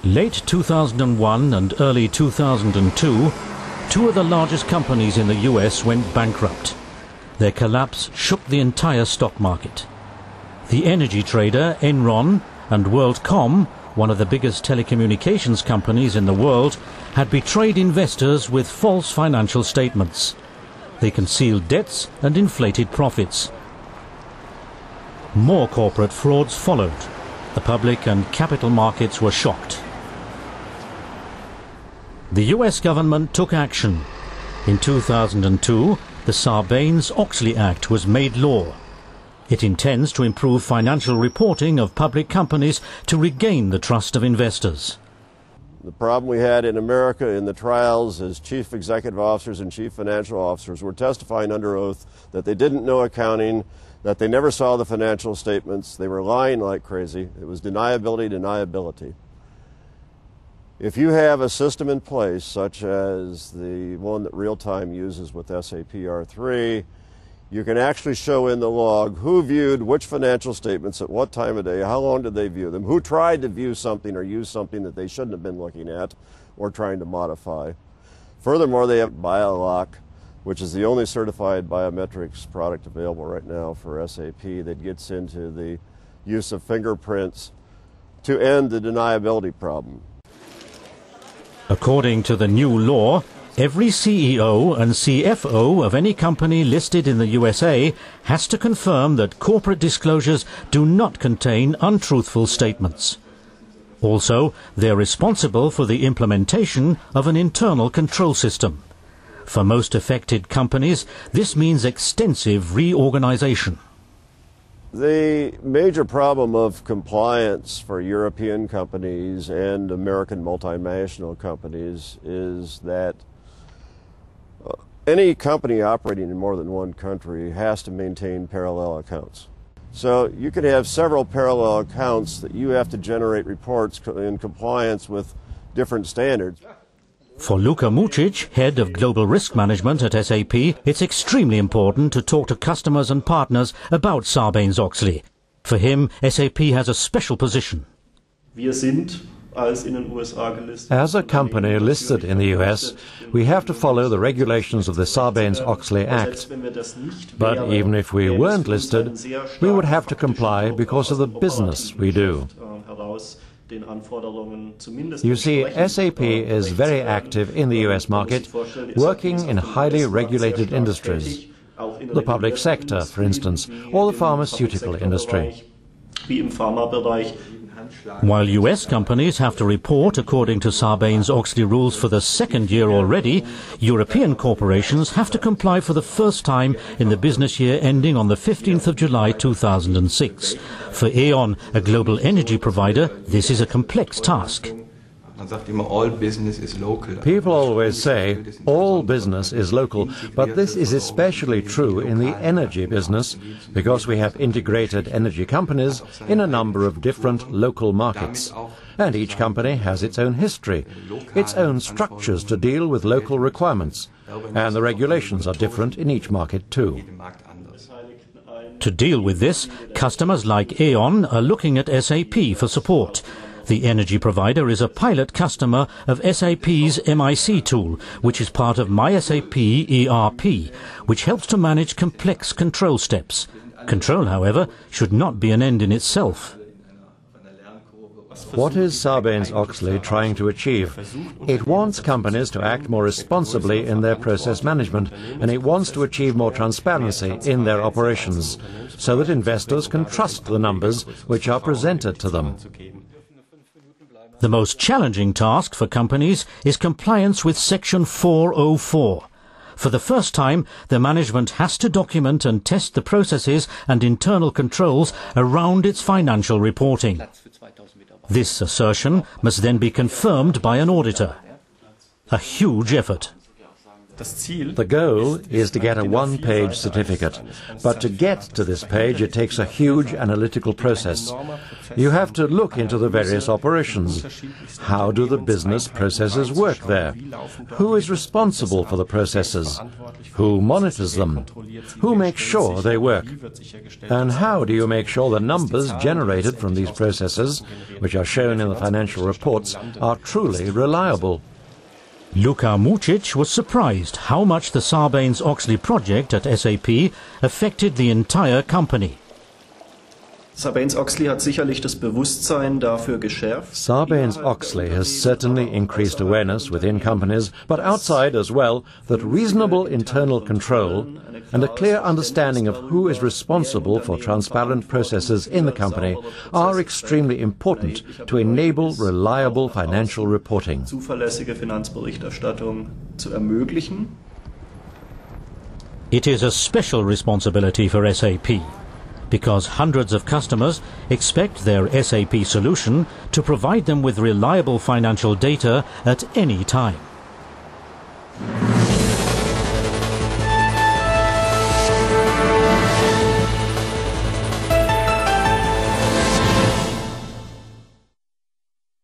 Late 2001 and early 2002, two of the largest companies in the US went bankrupt. Their collapse shook the entire stock market. The energy trader Enron and WorldCom, one of the biggest telecommunications companies in the world, had betrayed investors with false financial statements. They concealed debts and inflated profits. More corporate frauds followed. The public and capital markets were shocked. The US government took action. In 2002, the Sarbanes Oxley Act was made law. It intends to improve financial reporting of public companies to regain the trust of investors. The problem we had in America in the trials is chief executive officers and chief financial officers were testifying under oath that they didn't know accounting, that they never saw the financial statements, they were lying like crazy. It was deniability. If you have a system in place, such as the one that Real-Time uses with SAP R3, you can actually show in the log who viewed which financial statements at what time of day, how long did they view them, who tried to view something or use something that they shouldn't have been looking at or trying to modify. Furthermore, they have BioLock, which is the only certified biometrics product available right now for SAP that gets into the use of fingerprints to end the deniability problem. According to the new law, every CEO and CFO of any company listed in the USA has to confirm that corporate disclosures do not contain untruthful statements. Also, they're responsible for the implementation of an internal control system. For most affected companies, this means extensive reorganization. The major problem of compliance for European companies and American multinational companies is that any company operating in more than one country has to maintain parallel accounts. So you could have several parallel accounts that you have to generate reports in compliance with different standards. For Luka Mucic, head of global risk management at SAP, it's extremely important to talk to customers and partners about Sarbanes-Oxley. For him, SAP has a special position. As a company listed in the US, we have to follow the regulations of the Sarbanes-Oxley Act. But even if we weren't listed, we would have to comply because of the business we do. You see, SAP is very active in the US market, working in highly regulated industries. The public sector, for instance, or the pharmaceutical industry. While US companies have to report according to Sarbanes-Oxley rules for the second year already, European corporations have to comply for the first time in the business year ending on the 15th of July 2006. For E.ON, a global energy provider, this is a complex task. People always say all business is local, but this is especially true in the energy business because we have integrated energy companies in a number of different local markets. And each company has its own history, its own structures to deal with local requirements, and the regulations are different in each market too. To deal with this, customers like E.ON are looking at SAP for support. The energy provider is a pilot customer of SAP's MIC tool, which is part of MySAP ERP, which helps to manage complex control steps. Control, however, should not be an end in itself. What is Sarbanes-Oxley trying to achieve? It wants companies to act more responsibly in their process management, and it wants to achieve more transparency in their operations, so that investors can trust the numbers which are presented to them. The most challenging task for companies is compliance with Section 404. For the first time, the management has to document and test the processes and internal controls around its financial reporting. This assertion must then be confirmed by an auditor. A huge effort. The goal is to get a one-page certificate, but to get to this page it takes a huge analytical process. You have to look into the various operations. How do the business processes work there? Who is responsible for the processes? Who monitors them? Who makes sure they work? And how do you make sure the numbers generated from these processes, which are shown in the financial reports, are truly reliable? Luka Mucic was surprised how much the Sarbanes Oxley project at SAP affected the entire company. Sarbanes Oxley hat sicherlich das Bewusstsein dafür geschärft. Sarbanes Oxley has certainly increased awareness within companies, but outside as well, that reasonable internal control and a clear understanding of who is responsible for transparent processes in the company are extremely important to enable reliable financial reporting. Zuverlässige Finanzberichterstattung zu ermöglichen. It is a special responsibility for SAP, because hundreds of customers expect their SAP solution to provide them with reliable financial data at any time.